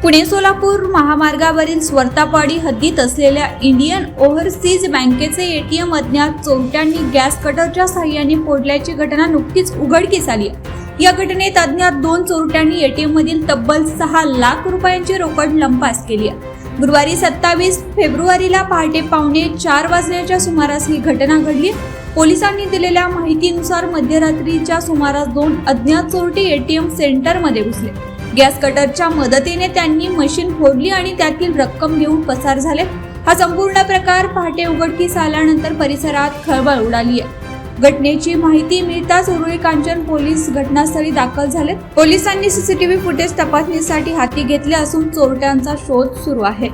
पुणे सोलापूर महामार्गावरील स्वरतापाडी हद्दीत असलेल्या इंडियन ओव्हरसीज बँकेचे एटीएम अज्ञात चोरट्यांनी गॅस कटरच्या साहाय्याने फोडल्याची घटना नुकतीच उघडकीस आली आहे। या घटनेत अज्ञात 2 चोरट्यांनी एटीएम मधील तब्बल 6 लाख रुपयांची रोकड लंपास केली आहे। गुरुवारी 27 फेब्रुवारीला पहाटे 3:45 वाजण्याच्या सुमारास ही घटना घडली। पोलिसांनी दिलेल्या माहितीनुसार मध्यरात्रीच्या सुमारास 2 अज्ञात चोरटे एटीएम सेंटरमध्ये घुसले। गॅस कटरच्या मदतीने त्यांनी मशीन फोडली आणि त्यातील रक्कम घेऊन पसार झाले। हा संपूर्ण प्रकार पहाटे उघडकीस आल्यानंतर परिसरात खळबळ उडाली आहे। घटनेची माहिती मिळताच उरुळी कांचन पोलीस घटनास्थळी दाखल झाले। पोलिसांनी सीसीटीव्ही फुटेज तपासणीसाठी हाती घेतले असून चोरट्यांचा शोध सुरू आहे।